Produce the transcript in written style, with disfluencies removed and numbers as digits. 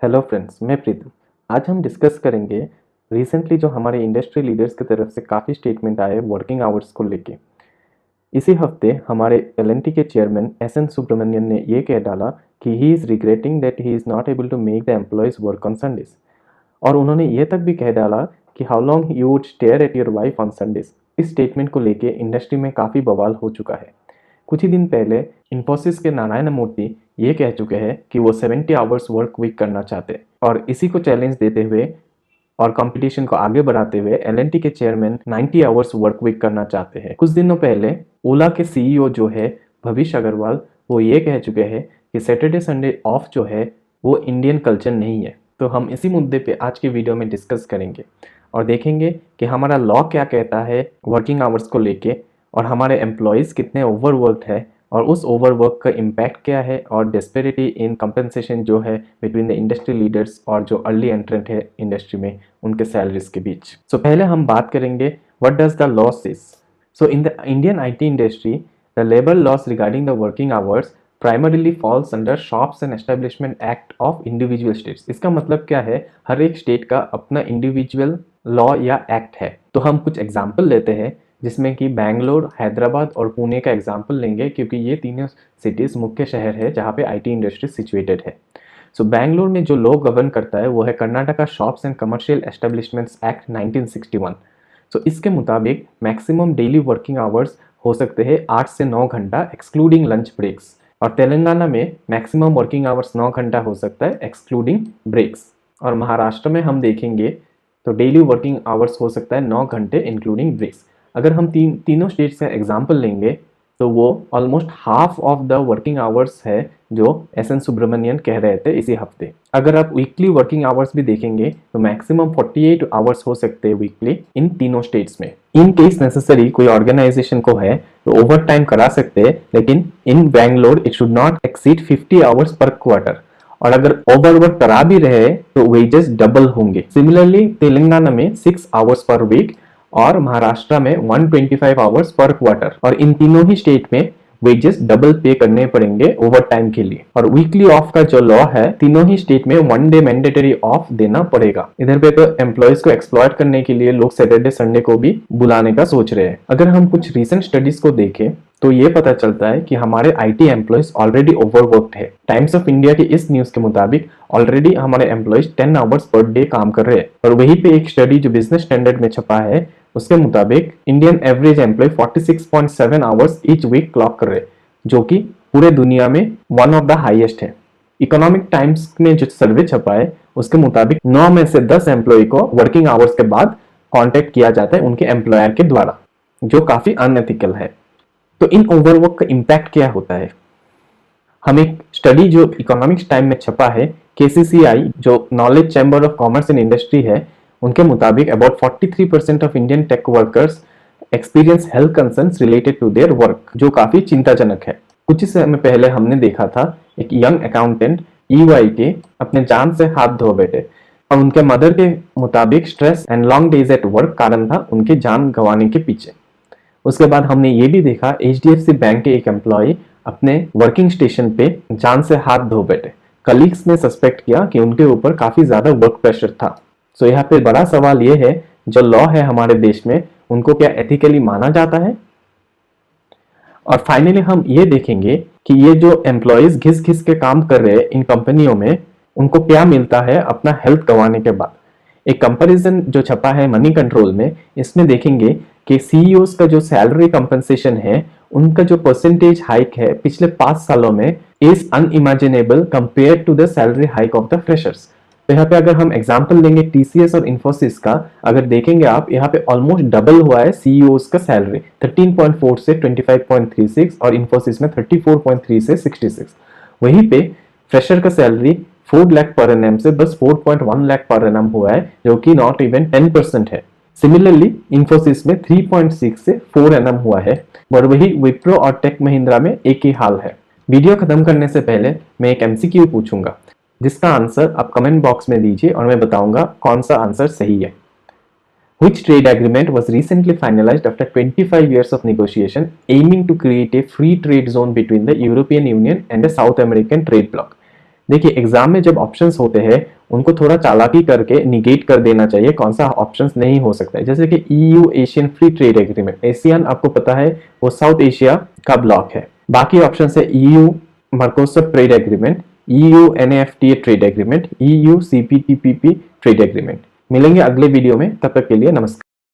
Hello friends, मैं प्रीतम। आज हम डिस्कस करेंगे रिसेंटली जो हमारे इंडस्ट्री लीडर्स की तरफ से काफ़ी स्टेटमेंट आए वर्किंग आवर्स को लेके। इसी हफ्ते हमारे एल&टी के चेयरमैन एस.एन. सुब्रमण्यन ने ये कह डाला कि he is regretting that he is not able to make the employees work on Sundays. और उन्होंने ये तक भी कह डाला कि how long you would stare at your wife on Sundays. इस स्टेटमेंट को लेके इंडस्ट्री में काफ़ी बवाल हो चुका है। कुछ ही दिन पहले इन्फोसिस के नारायण मूर्ति ये कह चुके हैं कि वो 70 आवर्स वर्क वीक करना चाहते हैं, और इसी को चैलेंज देते हुए और कंपटीशन को आगे बढ़ाते हुए एल&टी के चेयरमैन 90 आवर्स वर्क वीक करना चाहते हैं। कुछ दिनों पहले ओला के सीईओ जो है भविष्य अग्रवाल, वो ये कह चुके हैं कि सैटरडे संडे ऑफ जो है वो इंडियन कल्चर नहीं है। तो हम इसी मुद्दे पे आज की वीडियो में डिस्कस करेंगे और देखेंगे कि हमारा लॉ क्या कहता है वर्किंग आवर्स को लेके, और हमारे एम्प्लॉयज़ कितने ओवरवर्क है और उस ओवरवर्क का इम्पैक्ट क्या है, और डिस्पेरिटी इन कंपनसेशन जो है बिटवीन द इंडस्ट्री लीडर्स और जो अर्ली एंट्रेंट है इंडस्ट्री में उनके सैलरीज के बीच। सो पहले हम बात करेंगे what does the law says. So in the Indian IT industry the labour laws regarding the working hours primarily falls under shops and establishment act of individual states. इसका मतलब क्या है, हर एक स्टेट का अपना इंडिविजुअल लॉ या act है। तो हम कुछ एग्जाम्पल लेते हैं जिसमें कि बैंगलोर, हैदराबाद और पुणे का एग्जाम्पल लेंगे, क्योंकि ये तीनों सिटीज़ मुख्य शहर है जहाँ पे IT इंडस्ट्री सिचुएटेड है। सो बैंगलोर में जो लॉ गवर्न करता है वो है Karnataka shops and commercial establishments act 1961। सो इसके मुताबिक मैक्सिमम डेली वर्किंग आवर्स हो सकते हैं 8 से 9 घंटा एक्सक्लूडिंग लंच ब्रेक्स, और तेलंगाना में मैक्सिमम वर्किंग आवर्स 9 घंटा हो सकता है एक्सक्लूडिंग ब्रेक्स, और महाराष्ट्र में हम देखेंगे तो डेली वर्किंग आवर्स हो सकता है 9 घंटे इंक्लूडिंग ब्रेक्स। अगर हम तीनों स्टेट्स का एग्जाम्पल लेंगे तो वो almost half of the working hours है जो एस.एन. सुब्रमण्यन कह रहे थे इसी हफ्ते। अगर आप वीकली वर्किंग आवर्स भी देखेंगे तो मैक्सिमम 48 आवर्स हो सकते हैं वीकली इन तीनों स्टेट्स में। इन केस नेसेसरी कोई ऑर्गेनाइजेशन को है तो ओवर टाइम करा सकते हैं, लेकिन in Bangalore it should not exceed 50 hours per quarter, और अगर ओवरवर्क करा भी रहे तो वेजेस डबल होंगे। सिमिलरली तेलंगाना में 6 आवर्स पर वीक और महाराष्ट्र में 125 आवर्स पर क्वार्टर, और इन तीनों ही स्टेट में वेजेस डबल पे करने पड़ेंगे ओवर टाइम के लिए। और वीकली ऑफ का जो लॉ है तीनों ही स्टेट में 1 डे मैंडेटरी ऑफ देना पड़ेगा। इधर पे तो एम्प्लॉयज को एक्सप्लॉयट करने के लिए लोग सैटरडे संडे को भी बुलाने का सोच रहे हैं। अगर हम कुछ रिसेंट स्टडीज को देखें तो ये पता चलता है कि हमारे IT एम्प्लॉयज ऑलरेडी ओवरवर्क्ड है। टाइम्स ऑफ इंडिया की इस न्यूज के मुताबिक ऑलरेडी हमारे एम्प्लॉयज 10 आवर्स पर डे काम कर रहे हैं, और वहीं पे एक स्टडी जो बिजनेस स्टैंडर्ड में छपा है उसके मुताबिक Indian average employee 46.7 hours each week clock कर रहे हैं, जो कि पूरे दुनिया में वन ऑफ द हाईएस्ट है। इकोनॉमिक टाइम्स में जो सर्वे छपा है उसके मुताबिक 9 में से 10 एम्प्लॉय को वर्किंग आवर्स के बाद कॉन्टेक्ट किया जाता है उनके एम्प्लॉयर के द्वारा, जो काफी अनएथिकल है। तो इन ओवरवर्क का इम्पैक्ट क्या होता है? हम एक स्टडी जो इकोनॉमिक्स टाइम में छपा है KCCI जो knowledge chamber of commerce and industry है, उनके मुताबिक about 43% of Indian tech workers experience health concerns related to their work, जो काफी चिंताजनक है। कुछ ही समय पहले हमने देखा था एक यंग अकाउंटेंट EY के अपने जान से हाथ धो बैठे, और उनके मदर के मुताबिक stress and long days at work कारण था उनकी जान गंवाने के पीछे। उसके बाद हमने ये भी देखा HDFC बैंक के एक एम्प्लॉय अपने वर्किंग स्टेशन पे जान से हाथ धो बैठे। कलीग्स ने सस्पेक्ट किया कि उनके ऊपर काफी ज्यादा वर्क प्रेशर था। सो यहाँ पे बड़ा सवाल ये है, जो लॉ है हमारे देश में उनको क्या एथिकली माना जाता है? और फाइनली हम ये देखेंगे कि ये जो एम्प्लॉयज घिस घिस के काम कर रहे हैं इन कंपनियों में, उनको क्या मिलता है अपना हेल्थ गंवाने के बाद। एक कंपैरिजन जो छपा है मनी कंट्रोल में, इसमें देखेंगे कि CEOs का जो सैलरी कंपनसेशन है उनका जो परसेंटेज हाइक है पिछले 5 सालों में is unimaginable compare to the salary hike of the freshers. तो यहाँ पे अगर हम एग्जांपल लेंगे TCS और इन्फोसिस का, अगर देखेंगे आप यहाँ पे ऑलमोस्ट डबल हुआ है CEOs का सैलरी 13.4 से 25.36 और इन्फोसिस में 34.3 से 66। वहीं पे फ्रेशर का सैलरी 4 लाख पर एनएम से बस 4.1 लाख पर एनएम हुआ है, जो कि नॉट इवन 10% है। सिमिलरली इन्फोसिस में 3.6 से 4 एनएम हुआ है, और वही विप्रो और टेक महिंद्रा में एक ही हाल है। वीडियो खत्म करने से पहले मैं एक MCQ पूछूंगा, जिसका आंसर आप कमेंट बॉक्स में दीजिए और मैं बताऊंगा कौन सा आंसर सही है। Which trade agreement was recently finalized after 25 years of negotiation, aiming to create a free trade zone between the European Union and the South American trade bloc? देखिए एग्जाम में जब ऑप्शंस होते हैं उनको थोड़ा चालाकी करके निगेट कर देना चाहिए, कौन सा ऑप्शंस नहीं हो सकता है। जैसे कि EU Asian free trade agreement, Asian आपको पता है वो साउथ एशिया का ब्लॉक है। बाकी ऑप्शन है EU Mercosur trade agreement, EU NFTA trade agreement, EU CPTPP trade agreement. मिलेंगे अगले वीडियो में, तब तक के लिए नमस्कार।